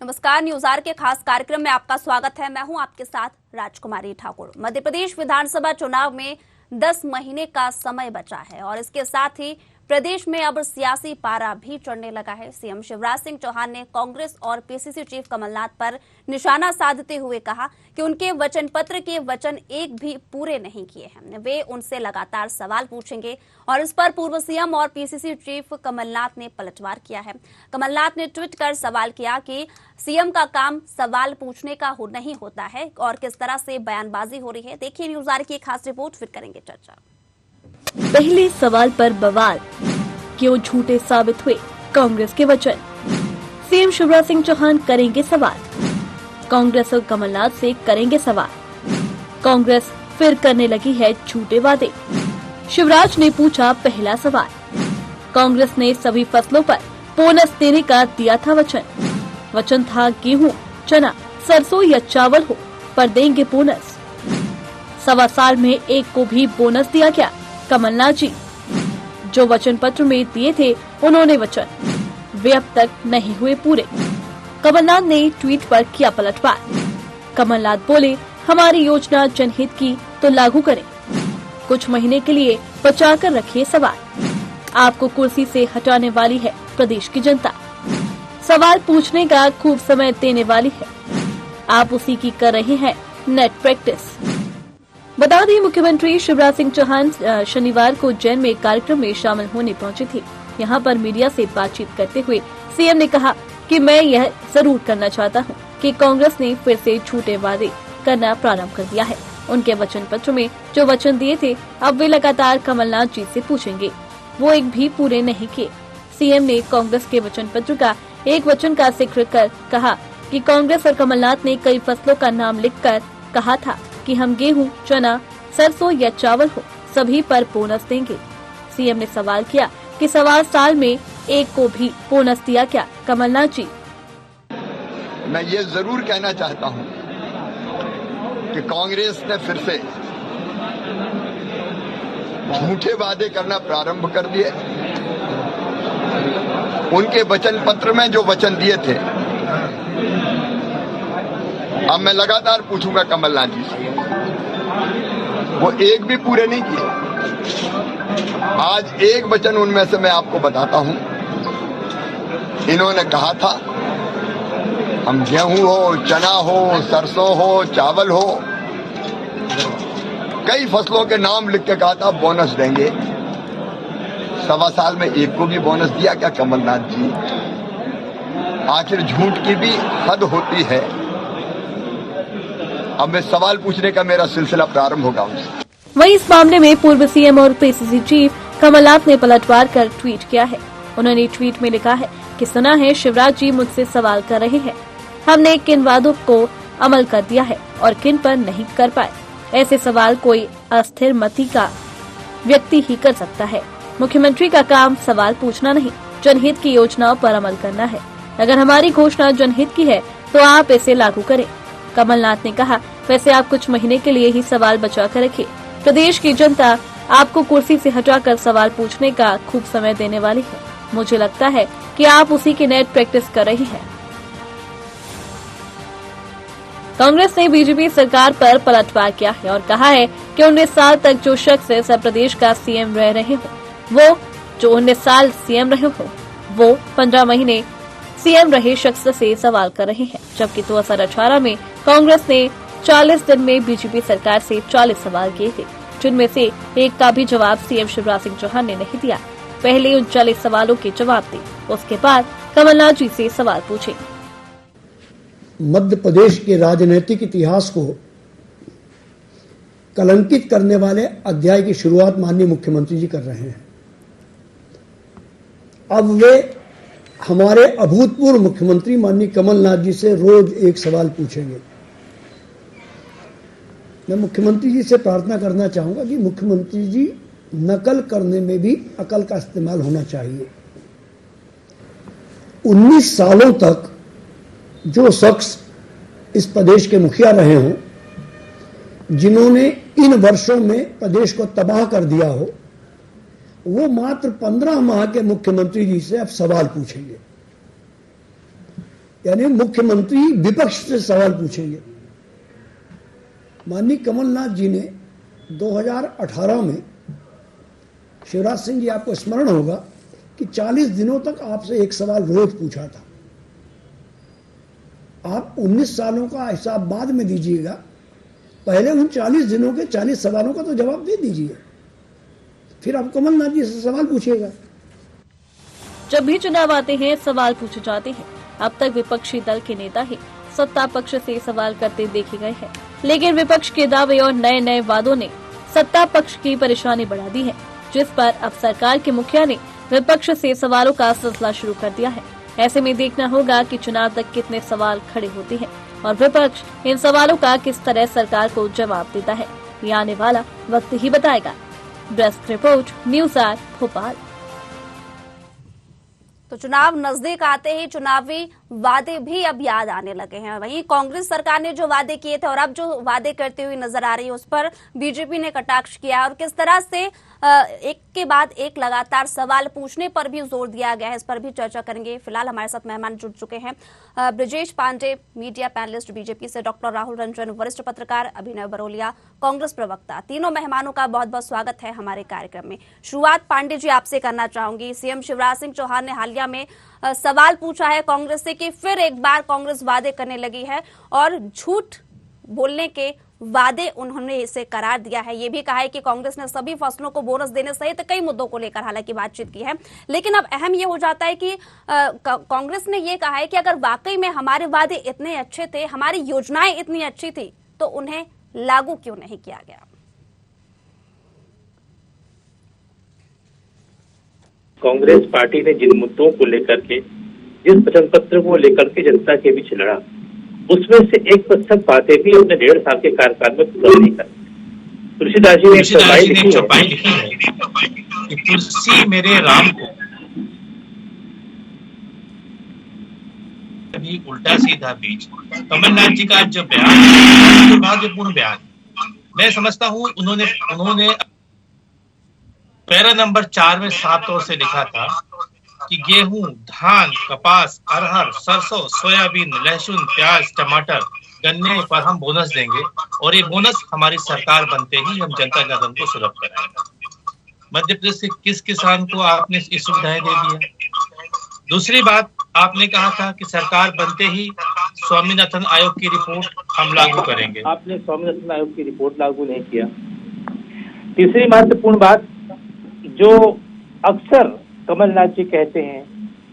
नमस्कार, news are के खास कार्यक्रम में आपका स्वागत है। मैं हूं आपके साथ राजकुमारी ठाकुर। मध्य प्रदेश विधानसभा चुनाव में 10 महीने का समय बचा है और इसके साथ ही प्रदेश में अब सियासी पारा भी चढ़ने लगा है। सीएम शिवराज सिंह चौहान ने कांग्रेस और पीसीसी चीफ कमलनाथ पर निशाना साधते हुए कहा कि उनके वचन पत्र के वचन एक भी पूरे नहीं किए हैं। वे उनसे लगातार सवाल पूछेंगे और इस पर पूर्व सीएम और पीसीसी चीफ कमलनाथ ने पलटवार किया है। कमलनाथ ने ट्वीट कर सवाल किया कि सीएम का काम सवाल पूछने का नहीं होता है और किस तरह से बयानबाजी हो रही है। देखिए न्यूज आर की खास रिपोर्ट, फिर करेंगे चर्चा। पहले सवाल पर बवाल, क्यों झूठे साबित हुए कांग्रेस के वचन। सीएम शिवराज सिंह चौहान करेंगे सवाल, कांग्रेस और कमलनाथ से करेंगे सवाल। कांग्रेस फिर करने लगी है झूठे वादे। शिवराज ने पूछा पहला सवाल। कांग्रेस ने सभी फसलों पर बोनस देने का दिया था वचन। वचन था गेहूं, चना, सरसों या चावल हो पर देंगे बोनस। सवा साल में एक को भी बोनस दिया गया। कमलनाथ जी जो वचन पत्र में दिए थे उन्होंने वचन, वे अब तक नहीं हुए पूरे। कमलनाथ ने ट्वीट पर किया पलटवार। कमलनाथ बोले, हमारी योजना जनहित की तो लागू करें, कुछ महीने के लिए बचा कर रखिए सवाल। आपको कुर्सी से हटाने वाली है प्रदेश की जनता, सवाल पूछने का खूब समय देने वाली है, आप उसी की कर रहे हैं नेट प्रैक्टिस। बता दें, मुख्यमंत्री शिवराज सिंह चौहान शनिवार को उज्जैन में एक कार्यक्रम में शामिल होने पहुंचे थे। यहां पर मीडिया से बातचीत करते हुए सीएम ने कहा कि मैं यह जरूर करना चाहता हूं कि कांग्रेस ने फिर से झूठे वादे करना प्रारंभ कर दिया है। उनके वचन पत्र में जो वचन दिए थे अब वे लगातार कमलनाथ जी से पूछेंगे, वो एक भी पूरे नहीं किए। सीएम ने कांग्रेस के वचन पत्र का एक वचन का जिक्र कर कहा कि कांग्रेस और कमलनाथ ने कई फसलों का नाम लिखकर कहा था कि हम गेहूं, चना, सरसों या चावल हो सभी पर बोनस देंगे। सीएम ने सवाल किया कि सवा साल में एक को भी बोनस दिया क्या। कमलनाथ जी, मैं ये जरूर कहना चाहता हूं कि कांग्रेस ने फिर से झूठे वादे करना प्रारंभ कर दिए। उनके वचन पत्र में जो वचन दिए थे अब मैं लगातार पूछूंगा कमलनाथ जी से, वो एक भी पूरे नहीं किए। आज एक वचन उनमें से मैं आपको बताता हूं। इन्होंने कहा था हम गेहूं हो, चना हो, सरसों हो, चावल हो, कई फसलों के नाम लिख के कहा था बोनस देंगे। सवा साल में एक को भी बोनस दिया क्या कमलनाथ जी? आखिर झूठ की भी हद होती है। अब मैं सवाल पूछने का मेरा सिलसिला प्रारंभ होगा उनसे। वहीं इस मामले में पूर्व सीएम और पीसीसी चीफ कमलनाथ ने पलटवार कर ट्वीट किया है। उन्होंने ट्वीट में लिखा है कि सुना है शिवराज जी मुझसे सवाल कर रहे हैं, हमने किन वादों को अमल कर दिया है और किन पर नहीं कर पाए। ऐसे सवाल कोई अस्थिर मति का व्यक्ति ही कर सकता है। मुख्यमंत्री का काम सवाल पूछना नहीं, जनहित की योजनाओं पर अमल करना है। अगर हमारी घोषणा जनहित की है तो आप इसे लागू करें। कमलनाथ ने कहा, वैसे आप कुछ महीने के लिए ही सवाल बचा कर रखिए, प्रदेश की जनता आपको कुर्सी से हटाकर सवाल पूछने का खूब समय देने वाली है। मुझे लगता है कि आप उसी की नेट प्रैक्टिस कर रही हैं। कांग्रेस ने बीजेपी सरकार पर पलटवार किया है और कहा है कि 19 साल तक जो शख्स उत्तर प्रदेश का सीएम रह रहे हो, वो जो 19 साल सीएम रहे हो, वो 15 महीने सीएम रहे शख्स से सवाल कर रहे हैं। जबकि 2018 में कांग्रेस ने 40 दिन में बीजेपी सरकार से 40 सवाल किए थे, जिनमें से एक का भी जवाब सीएम शिवराज सिंह चौहान ने नहीं दिया। पहले उन 40 सवालों के जवाब दिए, उसके बाद कमलनाथ जी से सवाल पूछे। मध्य प्रदेश के राजनीतिक इतिहास को कलंकित करने वाले अध्याय की शुरुआत माननीय मुख्यमंत्री जी कर रहे हैं। अब वे हमारे अभूतपूर्व मुख्यमंत्री माननीय कमलनाथ जी से रोज एक सवाल पूछेंगे। मैं मुख्यमंत्री जी से प्रार्थना करना चाहूंगा कि मुख्यमंत्री जी नकल करने में भी अकल का इस्तेमाल होना चाहिए। 19 सालों तक जो शख्स इस प्रदेश के मुखिया रहे हों, जिन्होंने इन वर्षों में प्रदेश को तबाह कर दिया हो, वो मात्र 15 माह के मुख्यमंत्री जी से अब सवाल पूछेंगे। यानी मुख्यमंत्री विपक्ष से सवाल पूछेंगे। माननीय कमलनाथ जी ने 2018 में, शिवराज सिंह जी आपको स्मरण होगा कि 40 दिनों तक आपसे एक सवाल रोज पूछा था। आप 19 सालों का हिसाब बाद में दीजिएगा, पहले उन 40 दिनों के 40 सवालों का तो जवाब दे दीजिए, फिर आप कमलनाथ जी से सवाल पूछिएगा। जब भी चुनाव आते हैं सवाल पूछे जाते हैं। अब तक विपक्षी दल के नेता ही सत्ता पक्ष से सवाल करते देखे गए हैं, लेकिन विपक्ष के दावे और नए नए वादों ने सत्ता पक्ष की परेशानी बढ़ा दी है, जिस पर अब सरकार के मुखिया ने विपक्ष से सवालों का सिलसिला शुरू कर दिया है। ऐसे में देखना होगा कि चुनाव तक कितने सवाल खड़े होते हैं और विपक्ष इन सवालों का किस तरह सरकार को जवाब देता है। ये आने वाला वक्त ही बताएगा। Desk report, news 8 Bhopal. तो चुनाव नजदीक आते ही चुनावी वादे भी अब याद आने लगे हैं। वहीं कांग्रेस सरकार ने जो वादे किए थे और अब जो वादे करते हुए नजर आ रही है, उस पर बीजेपी ने कटाक्ष किया और किस तरह से एक के बाद एक लगातार सवाल पूछने पर भी जोर दिया गया है, इस पर भी चर्चा करेंगे। फिलहाल हमारे साथ मेहमान जुड़ चुके हैं। Brajesh Pandey, media panelist BJP से, डॉक्टर राहुल रंजन, वरिष्ठ पत्रकार, अभिनव बरोलिया, कांग्रेस प्रवक्ता। तीनों मेहमानों का बहुत बहुत स्वागत है हमारे कार्यक्रम में। शुरुआत पांडे जी आपसे करना चाहूंगी। सीएम शिवराज सिंह चौहान ने हालिया में सवाल पूछा है कांग्रेस से कि फिर एक बार कांग्रेस वादे करने लगी है और झूठ बोलने के वादे उन्होंने इसे करार दिया है। ये भी कहा है कि कांग्रेस ने सभी फसलों को बोनस देने सहित कई मुद्दों को लेकर हालांकि बातचीत की है, लेकिन अब अहम ये हो जाता है कि कांग्रेस ने ये कहा है कि अगर वाकई में हमारे वादे इतने अच्छे थे, हमारी योजनाएं इतनी अच्छी थी, तो उन्हें लागू क्यों नहीं किया गया। कांग्रेस पार्टी ने जिन मुद्दों को लेकर के, जिस वचन पत्र को लेकर के जनता के बीच लड़ा, उसमें से 1% बातें भी अपने 1.5 साल के कार्यकाल में पूरा नहीं कर। तुलसीदास जी ने एक चौपाई लिखी है कि तुलसी मेरे राम को कभी उल्टा सीधा बीच। कमलनाथ जी का जो बयान, दुर्भाग्यपूर्ण बयान, मैं समझता हूँ उन्होंने पैरा नंबर 4 में साफ तौर से लिखा था कि गेहूं, धान, कपास, अरहर, सरसों, सोयाबीन, लहसुन, प्याज, टमाटर, गन्ने पर हम बोनस देंगे और ये बोनस हमारी सरकार बनते ही हम जनता जनार्दन को सुलभ कराएंगे। मध्य प्रदेश के किस किसान को आपने ये सुविधाएं दे दी है। दूसरी बात, आपने कहा था कि सरकार बनते ही स्वामीनाथन आयोग की रिपोर्ट हम लागू करेंगे। आपने स्वामीनाथन आयोग की रिपोर्ट लागू नहीं किया। तीसरी महत्वपूर्ण बात, जो अक्सर कमलनाथ जी कहते हैं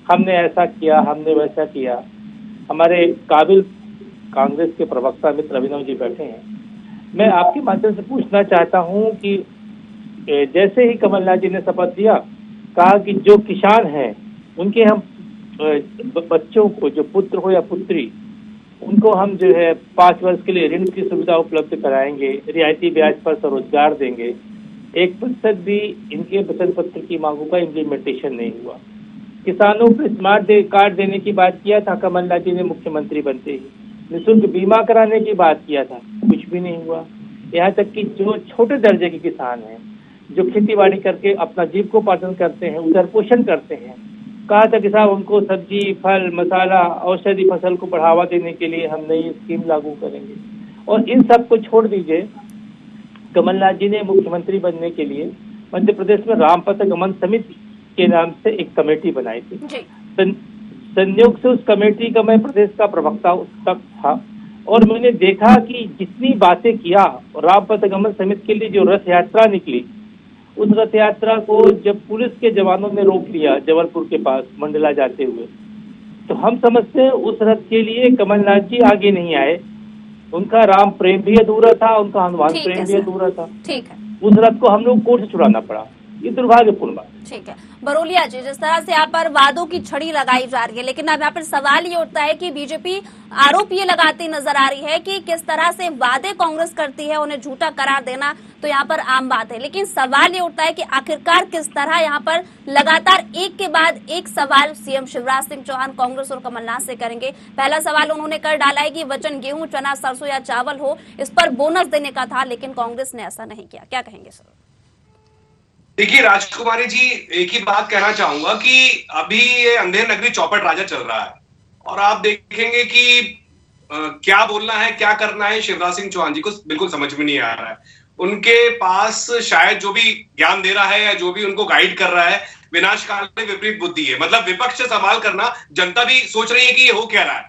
हमने ऐसा किया, हमने वैसा किया। हमारे काबिल कांग्रेस के प्रवक्ता मित्र अभिनव जी बैठे हैं। मैं आपके माध्यम से पूछना चाहता हूं कि जैसे ही कमलनाथ जी ने शपथ दिया, कहा कि जो किसान हैं उनके हम बच्चों को, जो पुत्र हो या पुत्री, उनको हम जो है 5 वर्ष के लिए ऋण की सुविधा उपलब्ध कराएंगे, रियायती ब्याज पर स्वरोजगार देंगे। 1% भी इनके वचन पत्र की मांगों का इम्प्लीमेंटेशन नहीं हुआ। किसानों को स्मार्ट कार्ड देने की बात किया था कमलनाथ जी ने मुख्यमंत्री बनते ही। निःशुल्क बीमा कराने की बात किया था, कुछ भी नहीं हुआ। यहाँ तक कि जो छोटे दर्जे के किसान हैं, जो खेती बाड़ी करके अपना जीविकोपार्जन करते हैं, उधर पोषण करते हैं, कहा था कि साहब उनको सब्जी, फल, मसाला, औषधि फसल को बढ़ावा देने के लिए हम नई स्कीम लागू करेंगे। और इन सब को छोड़ दीजिए, कमलनाथ जी ने मुख्यमंत्री बनने के लिए मध्य प्रदेश में रामपथ गमन समिति के नाम से एक कमेटी बनाई थी। संयोग से उस कमेटी का मैं प्रदेश का प्रवक्ता तक था और मैंने देखा कि जितनी बातें किया, रामपथ गमन समिति के लिए जो रथ यात्रा निकली, उस रथ यात्रा को जब पुलिस के जवानों ने रोक लिया जबलपुर के पास मंडला जाते हुए, तो हम समझते हैं उस रथ के लिए कमलनाथ जी आगे नहीं आए। उनका राम प्रेम भी अधूरा था, उनका हनुमान प्रेम भी अधूरा था। ठीक है, उस रथ को हम लोग कोर्ट से छुड़ाना पड़ा। ये दुर्भाग्यपूर्ण बात। ठीक है बरोलिया जी, जिस तरह से यहाँ पर वादों की छड़ी लगाई जा रही है, लेकिन अब यहाँ पर सवाल ये उठता है कि बीजेपी आरोप ये लगाती नजर आ रही है कि किस तरह से वादे कांग्रेस करती है, उन्हें झूठा करार देना तो यहाँ पर आम बात है, लेकिन सवाल ये उठता है कि आखिरकार किस तरह यहाँ पर लगातार एक के बाद एक सवाल सीएम शिवराज सिंह चौहान कांग्रेस और कमलनाथ से करेंगे। पहला सवाल उन्होंने कर डाला है कि वचन गेहूं, चना, सरसों या चावल हो, इस पर बोनस देने का था, लेकिन कांग्रेस ने ऐसा नहीं किया। क्या कहेंगे सर? देखिए राजकुमारी जी, एक ही बात कहना चाहूंगा कि अभी ये अंधेर नगरी चौपट राजा चल रहा है। और आप देखेंगे कि क्या बोलना है, क्या करना है, शिवराज सिंह चौहान जी को बिल्कुल समझ में नहीं आ रहा है। उनके पास शायद जो भी ज्ञान दे रहा है या जो भी उनको गाइड कर रहा है, विनाशकाल में विपरीत बुद्धि है। मतलब विपक्ष से सवाल करना, जनता भी सोच रही है कि ये हो क्या रहा है।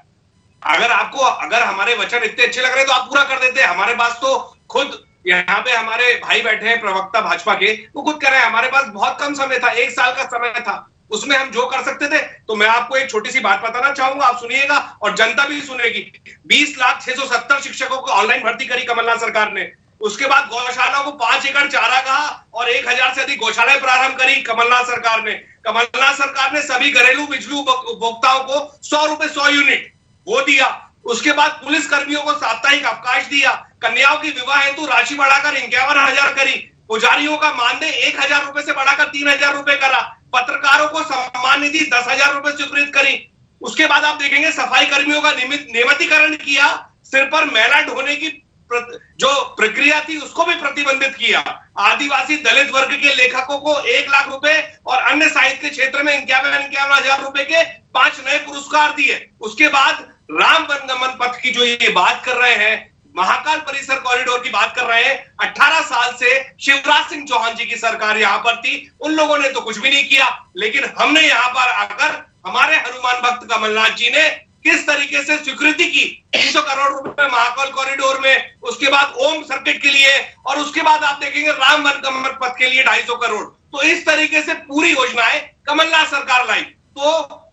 अगर हमारे वचन इतने अच्छे लग रहे तो आप पूरा कर देते। हमारे पास तो खुद यहाँ पे हमारे भाई बैठे हैं प्रवक्ता भाजपा के, वो खुद कह रहे हैं हमारे पास बहुत कम समय था, 1 साल का समय था, उसमें हम जो कर सकते थे। तो मैं आपको एक छोटी सी बात बताना चाहूंगा, आप सुनिएगा और जनता भी सुनेगी। 20,670 शिक्षकों को ऑनलाइन भर्ती करी कमलनाथ सरकार ने। उसके बाद गौशालाओं को 5 एकड़ चारागाह और 1,000 से अधिक गौशालाएं प्रारंभ करी कमलनाथ सरकार ने। कमलनाथ सरकार ने सभी घरेलू बिजली उपभोक्ताओं को 100 रुपए 100 यूनिट वो दिया। उसके बाद पुलिस कर्मियों को साप्ताहिक अवकाश दिया। कन्याओं की विवाह हेतु राशि बढ़ाकर 51,000 करी। पुजारियों का मानदेय 1,000 रुपए से बढ़ाकर 3,000 रुपए करा। पत्रकारों को सम्मान निधि 10,000 रुपए स्वीकृत करी। उसके बाद आप देखेंगे सफाई कर्मियों का नियमितीकरण किया। सिर पर मैला ढोने की जो प्रक्रिया थी उसको भी प्रतिबंधित किया। आदिवासी दलित वर्ग के लेखकों को 1 लाख रुपए और अन्य साहित्य क्षेत्र में 51,000 रुपए के 5 नए पुरस्कार दिए। उसके बाद राम वनगमन पथ की जो ये बात कर रहे हैं, महाकाल परिसर कॉरिडोर की बात कर रहे हैं, 18 साल से शिवराज सिंह चौहान जी की सरकार यहां पर थी, उन लोगों ने तो कुछ भी नहीं किया। लेकिन हमने यहां पर आकर हमारे हनुमान भक्त कमलनाथ जी ने किस तरीके से स्वीकृति की 300 करोड़ रुपए महाकाल कॉरिडोर में, उसके बाद ओम सर्किट के लिए, और उसके बाद आप देखेंगे राम वनगमन पथ के लिए 250 करोड़। तो इस तरीके से पूरी योजनाएं कमलनाथ सरकार लाई। तो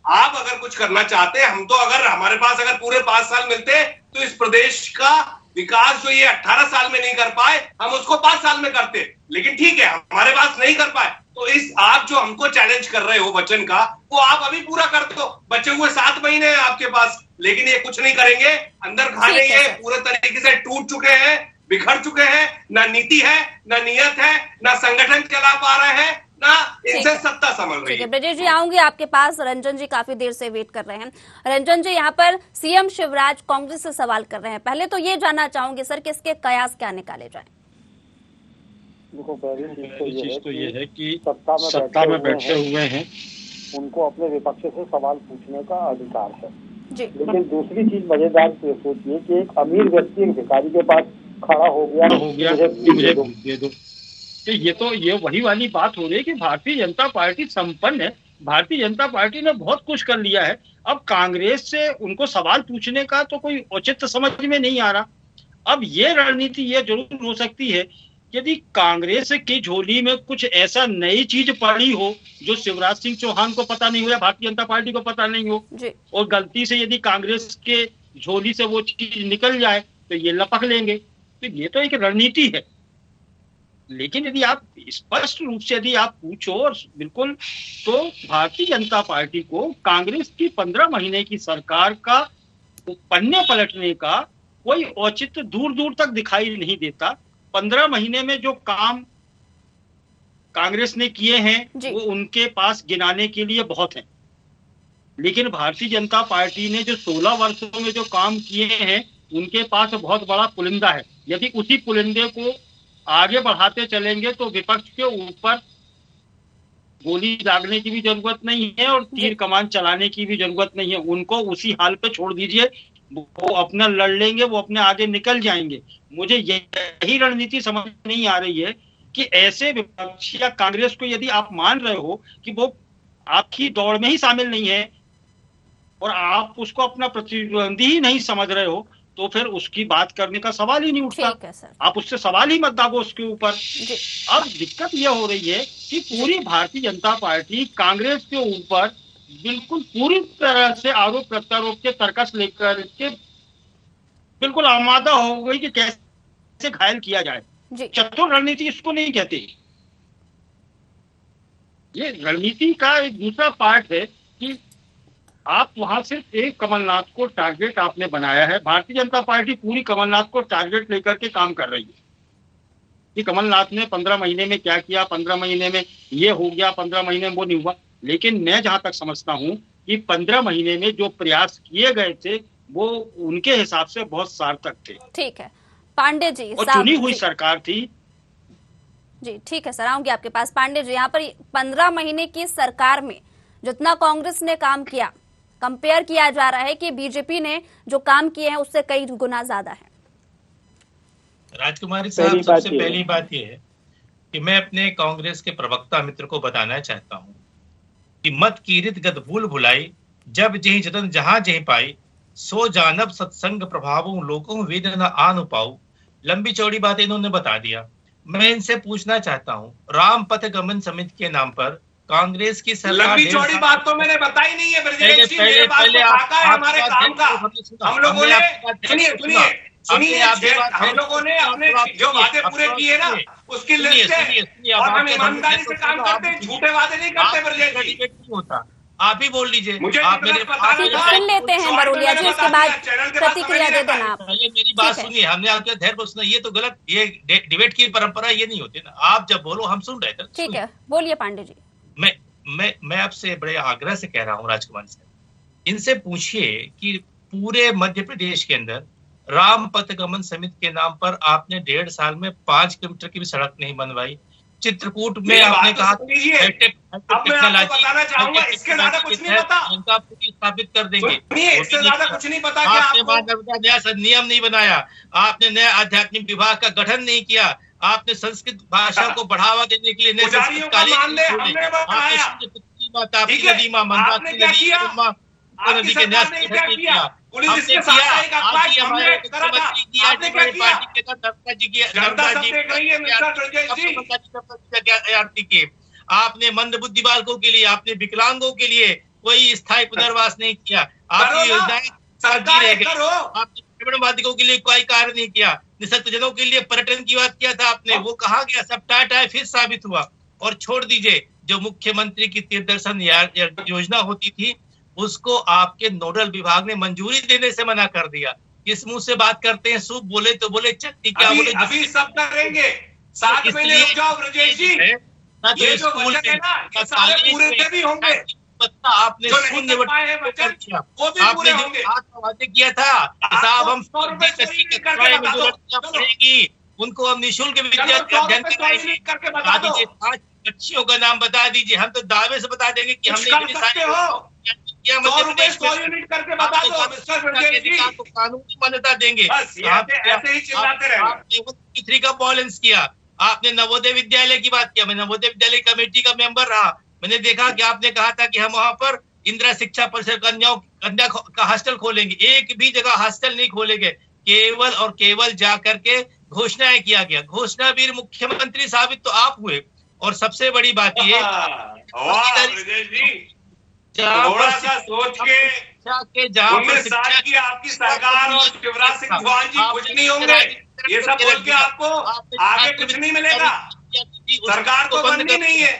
आप अगर कुछ करना चाहते हैं, हम तो अगर हमारे पास अगर पूरे 5 साल मिलते तो इस प्रदेश का विकास जो ये 18 साल में नहीं कर पाए, हम उसको 5 साल में करते। लेकिन ठीक है, हमारे पास नहीं कर पाए, तो इस आप जो हमको चैलेंज कर रहे हो वचन का, वो आप अभी पूरा कर दो। बचे हुए 7 महीने हैं आपके पास, लेकिन ये कुछ नहीं करेंगे। अंदर खाने ये पूरे तरीके से टूट चुके हैं, बिखर चुके हैं। ना नीति है, ना नियत है, ना संगठन चला पा रहे हैं, ना इनसे सत्ता संभल रही है। ब्रजेश जी, आऊंगी आपके पास। रंजन जी काफी देर से वेट कर रहे हैं। रंजन जी, यहाँ पर सीएम शिवराज कांग्रेस से सवाल कर रहे हैं। पहले तो ये जानना चाहूंगी सर कि इसके कयास क्या निकाले जाए। देखो, पहली चीज तो ये है कि सत्ता में बैठे हुए हैं, उनको अपने विपक्ष से सवाल पूछने का अधिकार है जी। लेकिन दूसरी चीज मजेदार सोचिए कि एक अमीर व्यक्ति एक भिखारी के पास खड़ा हो गया मुझे दे दो। ये वही वाली बात हो रही है कि भारतीय जनता पार्टी संपन्न है। भारतीय जनता पार्टी ने बहुत कुछ कर लिया है। अब कांग्रेस से उनको सवाल पूछने का तो कोई औचित्य समझ में नहीं आ रहा। अब ये रणनीति ये जरूर हो सकती है यदि कांग्रेस की झोली में कुछ ऐसा नई चीज पड़ी हो जो शिवराज सिंह चौहान को पता नहीं हो या भारतीय जनता पार्टी को पता नहीं हो, और गलती से यदि कांग्रेस के झोली से वो चीज निकल जाए तो ये लपक लेंगे। तो ये तो एक रणनीति है। लेकिन यदि आप स्पष्ट रूप से यदि आप पूछो और बिल्कुल, तो भारतीय जनता पार्टी को कांग्रेस की 15 महीने की सरकार का पन्ने पलटने का कोई औचित्य दूर दूर तक दिखाई नहीं देता। 15 महीने में जो काम कांग्रेस ने किए हैं वो उनके पास गिनाने के लिए बहुत है। लेकिन भारतीय जनता पार्टी ने जो 16 वर्षों में जो काम किए हैं उनके पास बहुत बड़ा पुलिंदा है। यदि उसी पुलिंदे को आगे बढ़ाते चलेंगे तो विपक्ष के ऊपर गोली दागने की भी जरूरत नहीं है और तीर कमान चलाने की भी जरूरत नहीं है। उनको उसी हाल पे छोड़ दीजिए, वो अपना लड़ लेंगे, वो अपने आगे निकल जाएंगे। मुझे यही रणनीति समझ नहीं आ रही है कि ऐसे विपक्ष या कांग्रेस को यदि आप मान रहे हो कि वो आपकी दौड़ में ही शामिल नहीं है और आप उसको अपना प्रतिद्वंदी ही नहीं समझ रहे हो, तो फिर उसकी बात करने का सवाल ही नहीं उठता। आप उससे सवाल ही मत दागो उसके ऊपर। अब दिक्कत यह हो रही है कि पूरी भारतीय जनता पार्टी कांग्रेस के ऊपर बिल्कुल पूरी तरह से आरोप प्रत्यारोप के तर्कस लेकर के बिल्कुल आमादा हो गई कि कैसे घायल किया जाए। चतुर रणनीति इसको नहीं कहते। ये रणनीति का एक दूसरा पार्ट है कि आप वहां सिर्फ एक कमलनाथ को टारगेट आपने बनाया है। भारतीय जनता पार्टी पूरी कमलनाथ को टारगेट लेकर के काम कर रही है कि कमलनाथ ने 15 महीने में क्या किया, 15 महीने में ये हो गया, 15 महीने में वो नहीं हुआ। लेकिन मैं जहां तक समझता हूं कि 15 महीने में जो प्रयास किए गए थे वो उनके हिसाब से बहुत सार्थक थे। ठीक है पांडे जी, और चुनी हुई सरकार थी जी। ठीक है सर, आऊंगी आपके पास। पांडे जी, यहाँ पर 15 महीने की सरकार में जितना कांग्रेस ने काम किया कंपेयर किया जा रहा है कि बीजेपी ने जो काम किए हैं उससे कई गुना ज्यादा है। राजकुमारी साहब, सबसे पहली बात यह है कि मैं अपने कांग्रेस के प्रवक्ता मित्र को बताना चाहता हूं कि मत कीरित गद भूल भुलाई, जब जही जतन जहां जही पाई, सो जानब सत्संग प्रभावों लोगों वेद न आन पाऊ। लंबी चौड़ी बात इन्होंने बता दिया। मैं इनसे पूछना चाहता हूं, राम पथ गमन समिति के नाम पर कांग्रेस की सरकार, लंबी चौड़ी बात तो मैंने बताई नहीं है ब्रजेश जी, मेरे पास तो खाका है हमारे काम का। हम लोगों ने सुनिए हम लोगों ने अपने जो वादे पूरे किए ना उसकी लिस्ट है और हम ईमानदारी से काम करते हैं, झूठे वादे नहीं करते ब्रजेश जी। होता आप ही बोल लीजिए। मुझे आप मेरे सुन लेते हैं बरोलिया जी, उसके बाद प्रतिक्रिया दे देना आप। ये मेरी बात सुनिए, हमने आपके धैर्य को सुना, ये तो गलत, ये डिबेट की परंपरा ये नहीं होती ना। आप जब बोलो हम सुन रहे थे। ठीक है, बोलिए पांडे जी। मैं आपसे बड़े आग्रह से कह रहा हूँ राजकुमार से, इनसे पूछिए कि पूरे मध्य प्रदेश के अंदर राम पथ गमन समिति के नाम पर आपने 1.5 साल में 5 किलोमीटर की भी सड़क नहीं बनवाई। चित्रकूट में आपने कहा बताना चाहूंगा, इसके ज्यादा कुछ नहीं पता, स्थापित कर देंगे। इससे ज्यादा कुछ नहीं पता। आपने नया नियम नहीं बनाया, आपने नया आध्यात्मिक विभाग का गठन नहीं किया, आपने संस्कृत भाषा को बढ़ावा देने के लिए नए संस्कृत कॉलेज नदी के न्यास किया। पुलिस इसके साथ एक अवकाश हमने करा था, आपने क्या किया? जनता सब देख रही है मिस्टर ब्रजेश जी। आपने मंद बुद्धि बालकों के लिए, आपने विकलांगों के लिए कोई स्थायी पुनर्वास नहीं किया। आपकी योजनाएं रह गई। आपने ग्रामीणवादियों के लिए कोई कार्य नहीं किया। निःशक्त जनों के लिए पर्यटन की बात किया था आपने, वो कहा गया? सब टाटा फिर साबित हुआ। और छोड़ दीजिए, जो मुख्यमंत्री की तीर्थ दर्शन योजना होती थी उसको आपके नोडल विभाग ने मंजूरी देने से मना कर दिया। किस मुंह से बात करते हैं? सूप बोले तो बोले, चट्टी क्या बोले। अभी सब करेंगे, 7 महीने रुक जाओ ब्रजेश जी। ये जो बजट है ना, ये सारे पूरे से भी होंगे। आपने शून्य वो भी होंगे। वादे किया था साहब, हम पढ़ेगी उनको हम निःशुल्क विद्या अध्ययन कराएंगे। 5 बच्चियों का नाम बता दीजिए, हम तो दावे से बता देंगे कि हमने इतनी सारी करके बता दो मिस्टर ब्रजेश जी, कानूनी मान्यता देंगे। ऐसे ही चिल्लाते रहे। आपने 3 का बैलेंस किया, आपने नवोदय विद्यालय की बात किया। मैं नवोदय विद्यालय कमेटी का मेंबर रहा। मैंने देखा कि आपने कहा था कि हम वहां पर इंदिरा शिक्षा परिषद कन्या का हॉस्टल खोलेंगे। एक भी जगह हॉस्टल नहीं खोलेंगे, केवल और केवल जा करके घोषणाएं किया गया। घोषणावीर मुख्यमंत्री साबित तो आप हुए। और सबसे बड़ी बात ये, थोड़ा सा सोच के 19 साल की आपकी सरकार और शिवराज सिंह चौहान जी कुछ नहीं होंगे। ये सब बोल के आपको आगे कुछ नहीं मिलेगा। सरकार तो बननी नहीं है,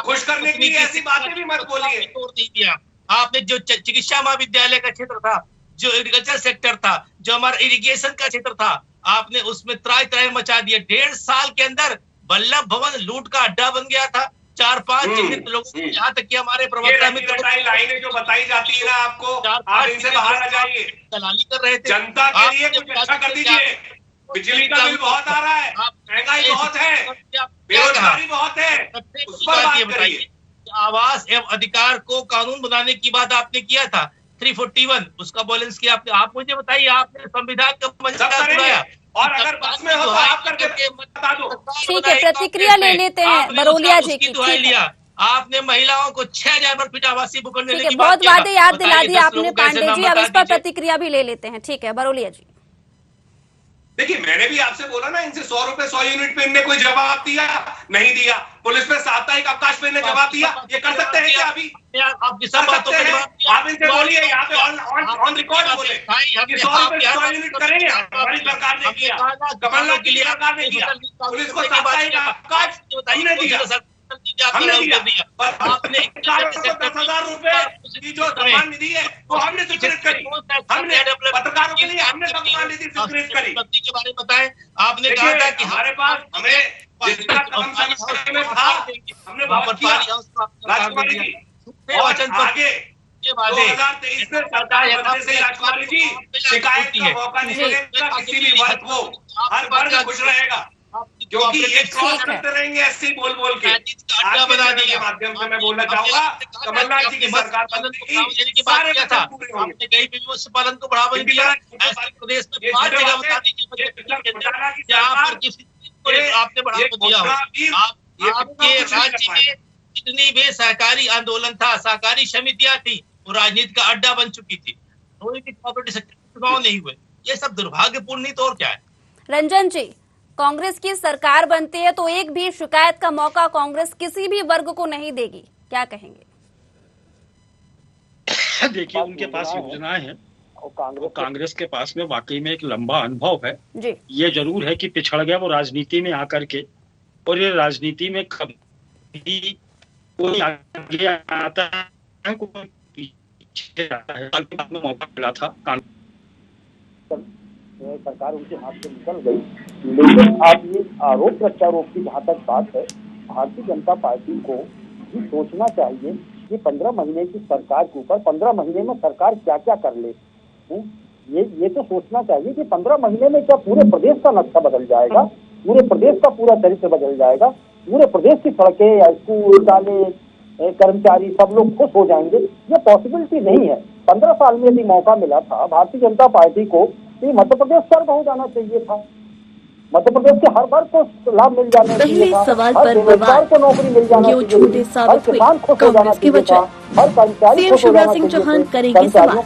खुश करने के लिए ऐसी बातें भी मत बोलिए। आपने जो चिकित्सा महाविद्यालय का क्षेत्र था, जो एग्रीकल्चर सेक्टर था, जो हमारा इरिगेशन का क्षेत्र था, आपने उसमें त्राय त्राय मचा दिया। 1.5 साल के अंदर वल्लभ भवन लूट का अड्डा बन गया था। 4-5 चिन्हित लोगों, यहाँ तक कि हमारे प्रवक्ता मित्र लाइनें जो बताई जाती है ना आपको, आप इनसे बाहर आ जाइए। दलाली कर रहे थे। जनता के लिए कुछ अच्छा कर दीजिए। बिजली का बिल बहुत आ रहा है, महंगाई बहुत है, बेरोजगारी बहुत है, उस पर बात करिए। आवास एवं अधिकार को कानून बनाने की बात आपने किया था। 341 उसका बैलेंस किया आपने। आप मुझे बताइए, आपने संविधान का मंशा सुनाया। और अगर बस में हो तो आप करके बता दो। ठीक है, प्रतिक्रिया ले लेते हैं बरोलिया जी की। आपने महिलाओं को 6000 वर्ग फीट आवासीय भूखंड देने की बहुत वादे याद दिला दिए आपने पांडे जी। अब इस पर प्रतिक्रिया भी ले लेते हैं। ठीक है बरोलिया जी। देखिए, मैंने भी आपसे बोला ना, इनसे 100 रुपए 100 यूनिट पे इनने कोई जवाब दिया नहीं दिया। पुलिस पे साप्ताहिक अवकाश पे इनने जवाब दिया। ये कर सकते हैं क्या? अभी आपकी सब बातों पे आप इनसे बोलिए, यहाँ पे ऑन रिकॉर्ड बोले कि 100 रुपए 100 यूनिट करेंगे। हमारी सरकार ने किया, कमलनाथ की सरकार ने किया। पुलिस को साप्ताहिक अवकाश हमने दिया, हमने दिया। और आपने 10,000 रुपए की जो सम्मान निधि है वो हमने स्वीकृत करी। हमने पत्रकारों के लिए हमने सम्मान निधि स्वीकृत करी। के बारे में बताएं। आपने कहा था कि हमारे पास हमें जितना कदम समय में था हमने बहुत किया राजकुमारी जी। और आगे 2023 में सरकार बनने से राजकुमारी जी शिकायत का मौका नहीं मिलेगा किसी भी वर्ग को। हर वर्ग खुश रहेगा। क्योंकि ये क्रॉस करते रहेंगे ऐसे ही बोल बोल के। आज बना दिया माध्यम से मैं बोलना चाहूंगा, कमलनाथ जी की सरकार सारे आपने कहीं भी मत्स्य को बढ़ावा नहीं दिया। प्रदेश में 5 जगह बता दीजिए जहाँ पर किसी आपने बढ़ावा दिया हो। आपके राज्य में जितनी भी सहकारी आंदोलन था, सहकारी समितियां थी, वो राजनीति का अड्डा बन चुकी थी। कोऑपरेटिव सेक्टर चुनाव नहीं हुए, ये सब दुर्भाग्यपूर्ण नहीं तो और क्या है। रंजन जी, कांग्रेस की सरकार बनती है तो एक भी शिकायत का मौका कांग्रेस किसी भी वर्ग को नहीं देगी, क्या कहेंगे? देखिए, उनके पास योजनाएं हैं और कांग्रेस के पास में वाकई में एक लंबा अनुभव है जी। ये जरूर है कि पिछड़ गया वो राजनीति में आकर के, और ये राजनीति में कभी कोई आगे आता है कोई पीछे आता है। साल के बाद में मौका मिला था, सरकार उनके हाथ से निकल गई। लेकिन आप ये आरोप प्रत्यारोप की जहाँ तक बात है, भारतीय जनता पार्टी को भी सोचना चाहिए कि 15 महीने की सरकार के ऊपर 15 महीने में सरकार क्या क्या कर ले। ये तो सोचना चाहिए कि 15 महीने में क्या पूरे प्रदेश का नक्शा बदल जाएगा, पूरे प्रदेश का पूरा चरित्र बदल जाएगा, पूरे प्रदेश की सड़कें या स्कूल वाले कर्मचारी सब लोग खुश हो जाएंगे। ये पॉसिबिलिटी नहीं है। 15 साल में यदि मौका मिला था भारतीय जनता पार्टी को, मध्य प्रदेश सर्व हो जाना चाहिए था। मध्य प्रदेश के हर वर्ग को लाभ मिल जाना चाहिए था, सवाल हर बेरोजगार को नौकरी मिल जाना चाहिए, हर किसान खुश हो जाना चाहिए था, हर कर्मचारी खुश हो जाना चाहिए। चौहान करेंगे सवाल,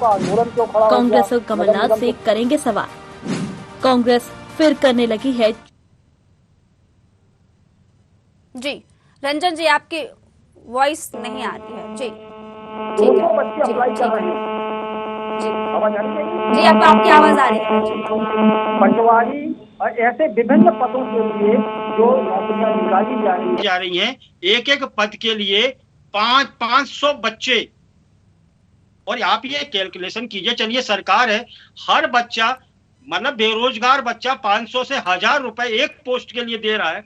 कांग्रेस और कमलनाथ से करेंगे सवाल। कांग्रेस फिर करने लगी है जी। रंजन जी, आपकी वॉइस नहीं आ रही है जी। ठीक है जी, अब आपकी आवाज आ रही है। पटवारी और ऐसे विभिन्न पदों के लिए जो नौकरियां निकाली जा रही हैं, एक एक पद के लिए 500 बच्चे। और आप ये कैलकुलेशन कीजिए, चलिए सरकार है, हर बच्चा मतलब बेरोजगार बच्चा 500 से 1000 रुपए एक पोस्ट के लिए दे रहा है,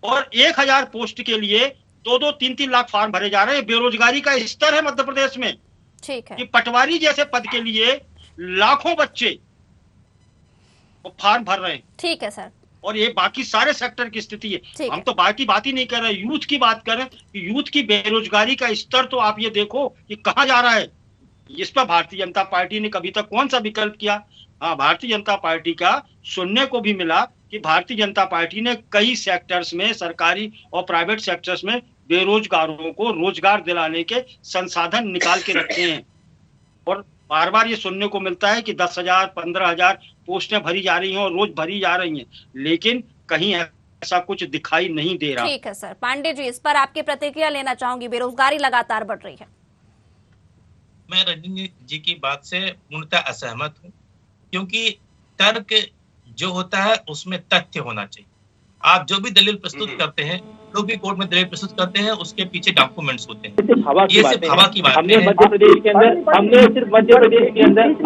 और 1000 पोस्ट के लिए 2-2, 3-3 लाख फॉर्म भरे जा रहे हैं। बेरोजगारी का स्तर है मध्य प्रदेश में। ठीक है कि पटवारी जैसे पद के लिए लाखों बच्चे वो फॉर्म भर रहे हैं। ठीक है सर। और ये बाकी सारे सेक्टर की स्थिति है। हम तो बाकी बात ही नहीं कर रहे, यूथ की बात कर रहे हैं कि यूथ की बेरोजगारी का स्तर तो आप ये देखो कि कहां जा रहा है। इस पर भारतीय जनता पार्टी ने कभी तक कौन सा विकल्प किया? हाँ, भारतीय जनता पार्टी का सुनने को भी मिला कि भारतीय जनता पार्टी ने कई सेक्टर्स में, सरकारी और प्राइवेट सेक्टर्स में बेरोजगारों को रोजगार दिलाने के संसाधन निकाल के रखे हैं। और बार बार ये सुनने को मिलता है कि 10,000, 15,000 पोस्टें भरी जा रही हैं और रोज भरी जा रही हैं, लेकिन कहीं ऐसा कुछ दिखाई नहीं दे रहा। ठीक है सर। पांडे जी, इस पर आपकी प्रतिक्रिया लेना चाहूंगी। बेरोजगारी लगातार बढ़ रही है। मैं रंजन जी की बात से पूर्णतः असहमत हूँ, क्योंकि तर्क जो होता है उसमें तथ्य होना चाहिए। आप जो भी दलील प्रस्तुत करते हैं, जो भी कोर्ट में दलील प्रस्तुत करते हैं, उसके पीछे डॉक्यूमेंट्स होते हैं। ये सिर्फ हवा की बात है। हमने मध्य प्रदेश के अंदर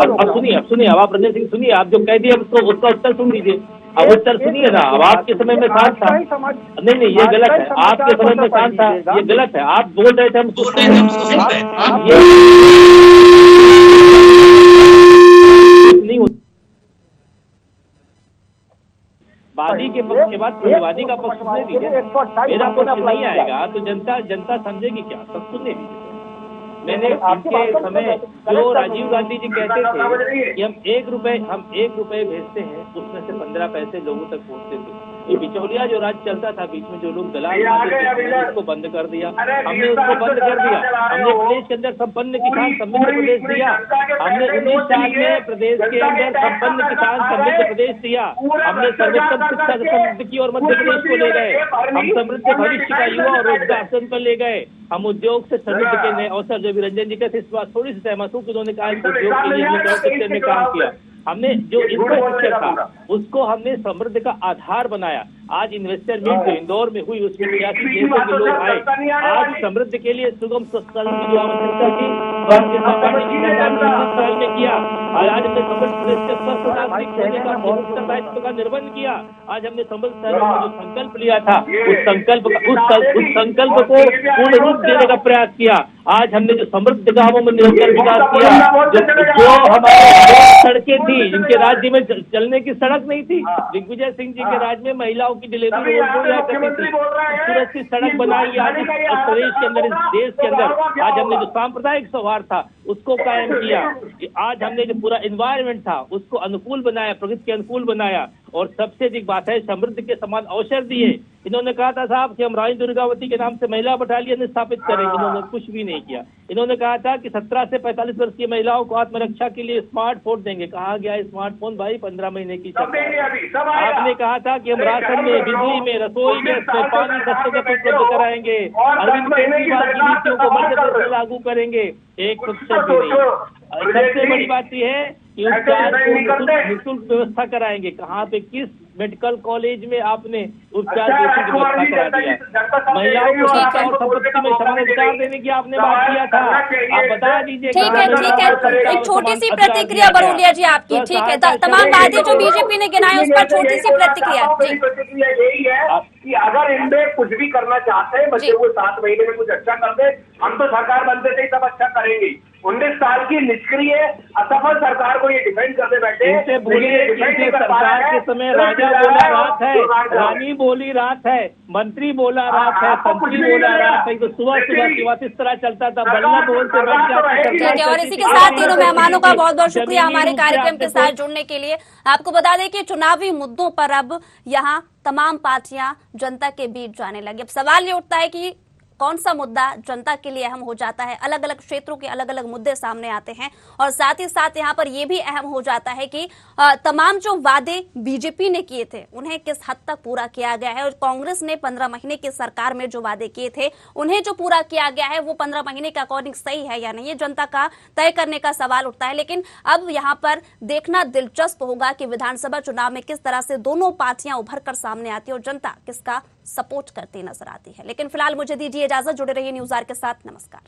अब सुनिए आप रंजन सिंह सुनिए, आप जो कह दिए उसका उत्तर सुन लीजिए। अब उत्तर सुनिए ना। अब आपके समय में शांत था। नहीं, ये गलत है। आपके समय में शांत था, ये गलत है। आप बोल रहे थे, हम सुन रहे नहीं। वादी के पक्ष के बाद प्रतिवादी का पक्ष सुनने दीजिए। मेरा पक्ष नहीं आएगा तो जनता समझेगी क्या? सब सुनने दीजिए। मैंने इनके समय जो राजीव गांधी जी कहते थे कि हम 1 रुपए भेजते हैं, उसमें से 15 पैसे लोगों तक पहुंचते थे। ये बिचौलिया जो राज चलता था, बीच में जो लोग दलाल उसको बंद कर दिया। हमने उसको बंद कर दिया। हमने प्रदेश के अंदर संपन्न किसान समृद्ध प्रदेश दिया। हमने 19 साल में प्रदेश के अंदर संपन्न किसान समृद्ध प्रदेश दिया। हमने सर्वोत्तम शिक्षा समृद्ध की और मध्य प्रदेश को ले गए। हम समृद्ध भविष्य का युवा और रोजगार पर ले गए। हम उद्योग से समृद्ध के नए अवसर, जो भी रंजन जी कहते, इस बात थोड़ी सी सहमत हूँ कि उन्होंने कहा उद्योग के लिए में काम किया। हमने जो इंफ्रास्ट्रक्चर था उसको हमने समृद्धि का आधार बनाया। आज इन्वेस्टर मीट जो इंदौर में हुई, उसमें 83 देशों के लोग आए। आज समृद्धि के लिए सुगम स्वच्छता की जो आवश्यकता थी, भारतीय जनता पार्टी ने किया। आज हमने समृद्ध प्रदेश के स्वस्थ नागरिक होने का उत्तरदायित्व का निर्वहन किया। आज हमने समृद्ध शहर का जो संकल्प लिया था, उस संकल्प को पूर्ण रूप देने का प्रयास किया। आज हमने जो समृद्ध गांवों में निरंतर विकास किया, जो हमारे सड़कें थी जिनके राज्य में चलने की सड़क नहीं थी, दिग्विजय सिंह जी के राज्य में महिलाओं की डिलीवरी खूबसूरत सी सड़क बनाई। आज इस प्रदेश के अंदर, इस देश के अंदर आज हमने जो सांप्रदायिक सौहार्द था उसको कायम किया। आज हमने जो पूरा एनवायरनमेंट था उसको अनुकूल बनाया, प्रकृति के अनुकूल बनाया। और सबसे अधिक बात है, समृद्धि के समान अवसर दिए। इन्होंने कहा था साहब कि हम रानी दुर्गावती के नाम से महिला बटालियन स्थापित करेंगे, इन्होंने कुछ भी नहीं किया। इन्होंने कहा था कि 17 से 45 वर्ष की महिलाओं को आत्मरक्षा के लिए स्मार्टफोन देंगे। कहा गया स्मार्टफोन भाई 15 महीने की सरकार। आपने कहा था कि हम राशन में, बिजली में, रसोई में, पानी सस्ते दर पर उपलब्ध कराएंगे। अरविंद केजरीवाल की नीतियों को मध्य प्रदेश में लागू करेंगे, 1% भी नहीं। सबसे बड़ी बात यह है कि उपचार को निःशुल्क व्यवस्था कराएंगे। कहाँ पे, किस मेडिकल कॉलेज में आपने उपचार की व्यवस्था करा दिया? महिलाओं को शिक्षा और संपत्ति में समान अधिकार देने की आपने बात किया था, आप बता दीजिए। ठीक है, एक छोटी सी प्रतिक्रिया बरोलिया जी आपकी। ठीक है, तमाम वादे जो बीजेपी ने गिनाए उस पर छोटी सी प्रतिक्रिया। प्रतिक्रिया यही है कि अगर इनमें कुछ भी करना चाहते हैं, बच्चे वो 7 महीने में कुछ अच्छा कर दे, हम तो सरकार बनते थे सब अच्छा करेंगे। 19 साल की निष्क्रिय असफल सरकार को ये डिफेंड करते बैठे। सरकार के समय राजा बोला रात है, रानी बोली रात है, मंत्री बोला रात है, मंत्री बोला रात है। तो सुबह इस तरह चलता था, बल्ला बोल से बैठ जाता। और इसी के साथ तीनों मेहमानों का बहुत बहुत शुक्रिया हमारे कार्यक्रम के साथ जुड़ने के लिए। आपको बता दें कि चुनावी मुद्दों पर अब यहाँ तमाम पार्टियां जनता के बीच जाने लगी। अब सवाल ये उठता है कि कौन सा मुद्दा जनता के लिए अहम हो जाता है। अलग अलग क्षेत्रों के अलग अलग मुद्दे सामने आते हैं और साथ ही साथ यहाँ पर यह भी अहम हो जाता है कि तमाम जो वादे बीजेपी ने किए थे उन्हें किस हद तक पूरा किया गया है और कांग्रेस ने 15 महीने की सरकार में जो वादे किए थे उन्हें जो पूरा किया गया है वो 15 महीने के अकॉर्डिंग सही है या नहीं, ये जनता का तय करने का सवाल उठता है। लेकिन अब यहाँ पर देखना दिलचस्प होगा कि विधानसभा चुनाव में किस तरह से दोनों पार्टियां उभर कर सामने आती है और जनता किसका सपोर्ट करती नजर आती है। लेकिन फिलहाल मुझे दीजिए इजाजत, जुड़े रहिए न्यूज़ आर के साथ। नमस्कार।